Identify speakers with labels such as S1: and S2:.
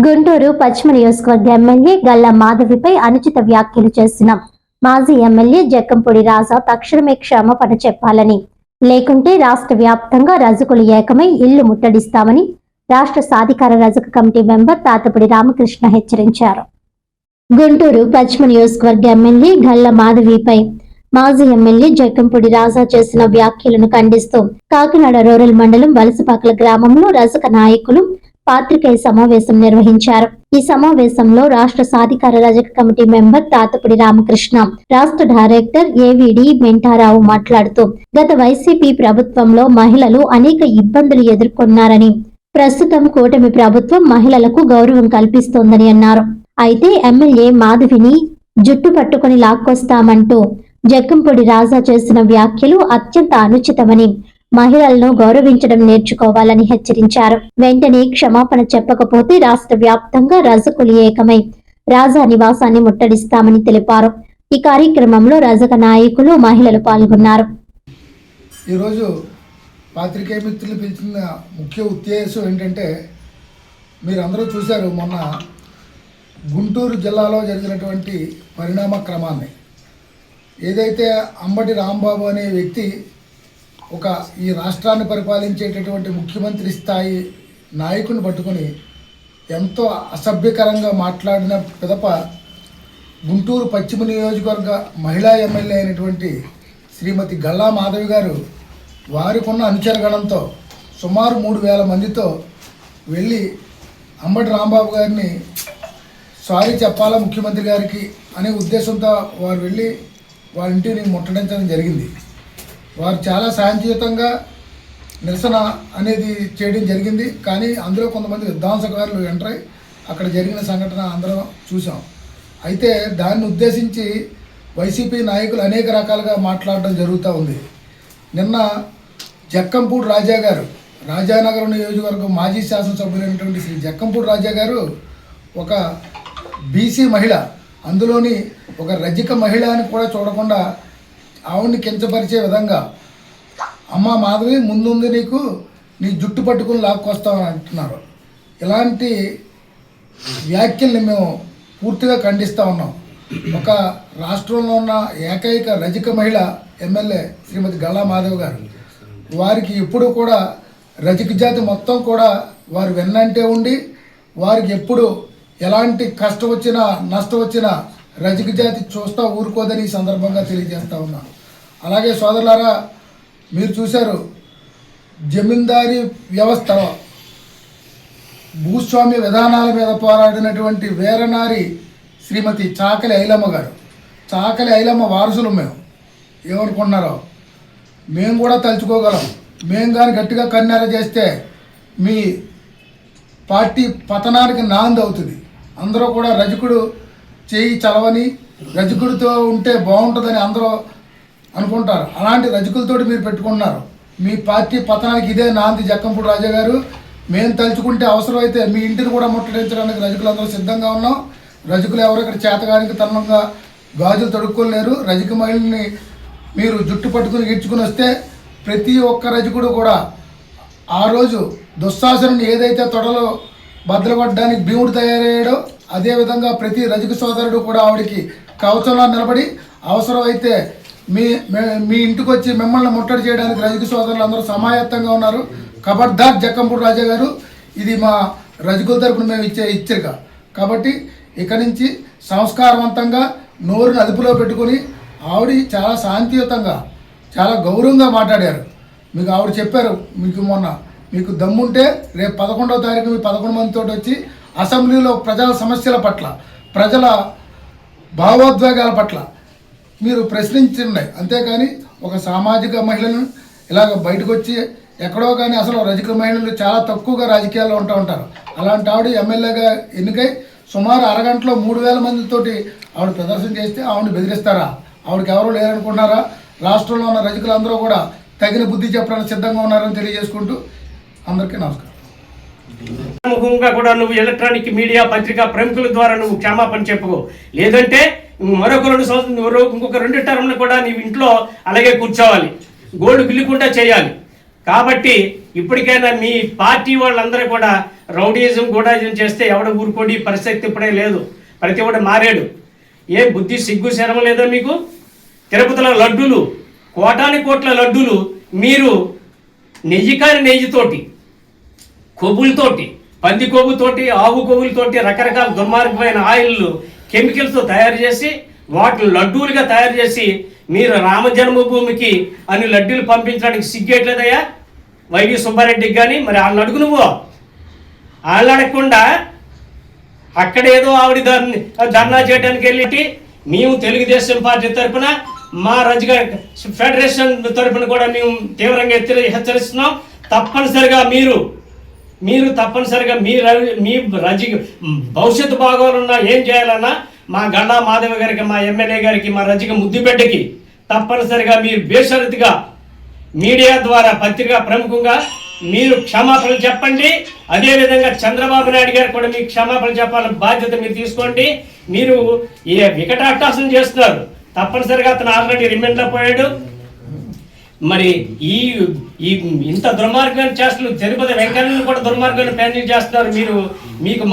S1: గుంటూరు పశ్చిమ నియోజకవర్గ ఎమ్మెల్యే గల్లా మాధవిపై అనుచిత వ్యాఖ్యలు చేసిన మాజీ ఎమ్మెల్యే జక్కంపూడి రాజా తక్షణమే క్షమాపణ చెప్పాలని, లేకుంటే రాష్ట్ర వ్యాప్తంగా రజకులు ఏకమై ఇల్లు ముట్టడిస్తామని రాష్ట్ర సాధికార రజక కమిటీ మెంబర్ తాతపూడి రామకృష్ణ హెచ్చరించారు. గుంటూరు పశ్చిమ నియోజకవర్గ ఎమ్మెల్యే గల్లా మాధవిపై మాజీ ఎమ్మెల్యే జక్కంపూడి రాజా చేసిన వ్యాఖ్యలను ఖండిస్తూ కాకినాడ రూరల్ మండలం వలసపాకల గ్రామంలో రజక నాయకులు పాత్రికేయ సమావేశం నిర్వహించారు. ఈ సమావేశంలో రాష్ట్ర సాధికార రజక కమిటీ మెంబర్ తాతపూడి రామకృష్ణ, రాష్ట్ర డైరెక్టర్ ఏవిడి మెంటారావు మాట్లాడుతూ గత వైసీపీ ప్రభుత్వంలో మహిళలు అనేక ఇబ్బందులు ఎదుర్కొన్నారని, ప్రస్తుతం కూటమి ప్రభుత్వం మహిళలకు గౌరవం కల్పిస్తోందని అన్నారు. అయితే ఎమ్మెల్యే మాధవిని జుట్టు పట్టుకుని లాక్కొస్తామంటూ జక్కంపూడి రాజా చేసిన వ్యాఖ్యలు అత్యంత అనుచితమని, మహిళలను గౌరవించడం నేర్చుకోవాలని హెచ్చరించారు. వెంటనే క్షమాపణ చెప్పకపోతే రాష్ట్ర వ్యాప్తంగా రజకులు ఏకమై రాజా నివాసాన్ని ముట్టడిస్తామని తెలిపారు. ఈ కార్యక్రమంలో రజక నాయకులు, మహిళలు పాల్గొన్నారు.
S2: ఈరోజు పాత్రికేయ మిత్రులు పిలిచిన ముఖ్య ఉద్దేశం ఏంటంటే, మీరందరూ చూశారు మొన్న గుంటూరు జిల్లాలో జరిగినటువంటి పరిణామ క్రమాన్ని. ఏదైతే అంబటి రాంబాబు అనే వ్యక్తి ఈ రాష్ట్రాన్ని పరిపాలించేటటువంటి ముఖ్యమంత్రి స్థాయి నాయకుని పట్టుకొని ఎంతో అసభ్యకరంగా మాట్లాడిన పిదప గుంటూరు పశ్చిమ నియోజకవర్గ మహిళా ఎమ్మెల్యే అయినటువంటి శ్రీమతి గల్లా మాధవి గారు వారికున్న అనుచరగణంతో సుమారు 3000 మందితో వెళ్ళి అంబటి రాంబాబు గారిని సారీ చెప్పాలా ముఖ్యమంత్రి గారికి అనే ఉద్దేశంతో వారు వెళ్ళి వారి ఇంటిని ముట్టడించడం జరిగింది. వారు చాలా శాంతియుతంగా నిరసన అనేది చేయడం జరిగింది. కానీ అందులో కొంతమంది విధ్వంసకారులు ఎంటర్ అయి అక్కడ జరిగిన సంఘటన అందరం చూసాం. అయితే దాన్ని ఉద్దేశించి వైసీపీ నాయకులు అనేక రకాలుగా మాట్లాడడం జరుగుతూ ఉంది. నిన్న జక్కంపూడి రాజా గారు, రాజానగరం నియోజకవర్గం మాజీ శాసనసభ్యులైనటువంటి శ్రీ జక్కంపూడి రాజా గారు ఒక బీసీ మహిళ, అందులోని ఒక రజక మహిళ అని కూడా చూడకుండా ఆవిడ్ని కించపరిచే విధంగా, అమ్మ మాధవి ముందుంది నీకు, నీ జుట్టు పట్టుకుని లాక్కొస్తామని అంటున్నారు. ఇలాంటి వ్యాఖ్యల్ని మేము పూర్తిగా ఖండిస్తూ ఉన్నాం. ఒక రాష్ట్రంలో ఉన్న ఏకైక రజక మహిళ ఎమ్మెల్యే శ్రీమతి గల్లా మాధవి గారు, వారికి ఎప్పుడూ కూడా రజక జాతి మొత్తం కూడా వారు వెన్నంటే ఉండి, వారికి ఎప్పుడు ఎలాంటి కష్టం వచ్చినా నష్టం వచ్చినా రజక జాతి చూస్తా ఊరుకోదని ఈ సందర్భంగా తెలియజేస్తూ ఉన్నాను. అలాగే సోదరులారా, మీరు చూశారు జమీందారీ వ్యవస్థ భూస్వామ్య విధానాల మీద పోరాడినటువంటి వీరనారి శ్రీమతి చాకలి ఐలమ్మ గారు. చాకలి ఐలమ్మ వారసులు మేము. ఏమనుకుంటున్నారో మేము కూడా తలుచుకోగలం. మేము కానీ గట్టిగా కన్నెర చేస్తే మీ పార్టీ పతనానికి నాంది అవుతుంది. అందరూ కూడా రజకుడు చేయి చలవని, రజకుడితో ఉంటే బాగుంటుందని అందరూ అనుకుంటారు. అలాంటి రజకులతోటి మీరు పెట్టుకుంటున్నారు. మీ పార్టీ పతనానికి ఇదే నాంది. జక్కంపూడి రాజా గారు, మేము తలుచుకుంటే అవసరమైతే మీ ఇంటిని కూడా ముట్టడించడానికి రజకులందరూ సిద్ధంగా ఉన్నాం. రజకులు ఎవరు ఇక్కడ చేతగానికి తనంగా గాజులు తొడుక్కోలేరు. రజక మహిళని మీరు జుట్టు పట్టుకుని ఈడ్చుకుని వస్తే ప్రతి ఒక్క రజకుడు కూడా ఆ రోజు దుశ్శాసనుని ఏదైతే తొడలో బద్దలపడడానికి భీముడు తయారయ్యాడో అదేవిధంగా ప్రతి రజక సోదరుడు కూడా ఆవిడికి కవచంలో నిలబడి అవసరమైతే మీ ఇంటికి వచ్చి మిమ్మల్ని ముట్టడి చేయడానికి రజక సోదరులు అందరూ సమాయత్తంగా ఉన్నారు. ఖబర్దార్ జక్కంపూడి రాజా గారు, ఇది మా రజకుల తరపున మేము ఇచ్చే హెచ్చరిక. కాబట్టి ఇక నుంచి సంస్కారవంతంగా నోరుని అదుపులో పెట్టుకుని ఆవిడ చాలా శాంతియుతంగా చాలా గౌరవంగా మాట్లాడారు. మీకు ఆవిడ చెప్పారు, మీకు మొన్న మీకు దమ్ముంటే రేపు 11వ తారీఖు మీ 11 మందితో వచ్చి అసెంబ్లీలో ప్రజల సమస్యల పట్ల, ప్రజల భావోద్వేగాల పట్ల మీరు ప్రశ్నించండి. అంతేకాని ఒక సామాజిక మహిళను ఇలాగ బయటకు వచ్చి ఎక్కడో కానీ, అసలు రజక మహిళలు చాలా తక్కువగా రాజకీయాల్లో ఉంటారు. అలాంటి ఆవిడ ఎమ్మెల్యేగా ఎన్నికై సుమారు అరగంటలో 3000 మందితోటి ఆవిడ ప్రదర్శన చేస్తే ఆవిడని బెదిరిస్తారా? ఆవిడకి ఎవరూ లేరనుకుంటున్నారా? రాష్ట్రంలో ఉన్న రజకులందరూ కూడా తగిన బుద్ధి చెప్పడానికి సిద్ధంగా ఉన్నారని తెలియజేసుకుంటూ అందరికీ నమస్కారం.
S3: ముఖంగా కూడా నువ్వు ఎలక్ట్రానిక్ మీడియా పత్రికా ప్రముఖుల ద్వారా నువ్వు క్షమాపణ చెప్పుకో. లేదంటే ఇంకొక 2 టర్మ్లు కూడా నీవు ఇంట్లో అలాగే కూర్చోవాలి, గోల్డ్ బిల్లుకుండా చేయాలి. కాబట్టి ఇప్పటికైనా మీ పార్టీ వాళ్ళందరూ కూడా రౌడీజం గూడాజం చేస్తే ఎవడ ఊరుకోడి పరిస్థితి ఇప్పుడే లేదు. ప్రతి ఒక్కటి మారాడు. ఏ బుద్ధి సిగ్గు శరమ లేదా మీకు? తిరుపతిలో లడ్డూలు, కోటాని కోట్ల లడ్డూలు మీరు నెయ్యితోటి, కొవ్వులతోటి, పంది కొవ్వుతోటి, ఆవు కొవ్వులతోటి రకరకాల దుర్మార్గమైన ఆయిల్లు కెమికల్స్తో తయారు చేసి వాటిని లడ్డూలుగా తయారు చేసి మీరు రామ జన్మభూమికి అన్ని లడ్డూలు పంపించడానికి సిగ్గేట్లేదయ్యా వైవి సుబ్బారెడ్డికి కానీ? మరి వాళ్ళని అడుగు నువ్వు. వాళ్ళని అడగకుండా అక్కడేదో ఆవిడ ధర్నా చేయడానికి వెళ్ళి మేము తెలుగుదేశం పార్టీ తరఫున మా రజక ఫెడరేషన్ తరఫున కూడా మేము తీవ్రంగా హెచ్చరిస్తున్నాం. తప్పనిసరిగా మీరు తప్పనిసరిగా మీ రజక భవిష్యత్తు బాగోవాలన్నా ఏం చేయాలన్నా మా గండా మాధవ గారికి, మా ఎమ్మెల్యే గారికి, మా రజక ముద్దుబిడ్డకి తప్పనిసరిగా మీరు బేషరతుగా మీడియా ద్వారా, పత్రికా ప్రముఖంగా మీరు క్షమాపణ చెప్పండి. అదేవిధంగా చంద్రబాబు నాయుడు గారు కూడా మీకు క్షమాపణ చెప్పాలని బాధ్యత మీరు తీసుకోండి. మీరు వికటాటాసన చేస్తున్నారు. తప్పనిసరిగా అతను ఆల్రెడీ రిమాండ్లో పోయాడు. మరి ఈ ఇంత దుర్మార్గమైన చేస్తున్నారు. తిరుపతి వెంకన్నను కూడా దుర్మార్గమైన ప్లానింగ్ చేస్తున్నారు మీరు. మీకు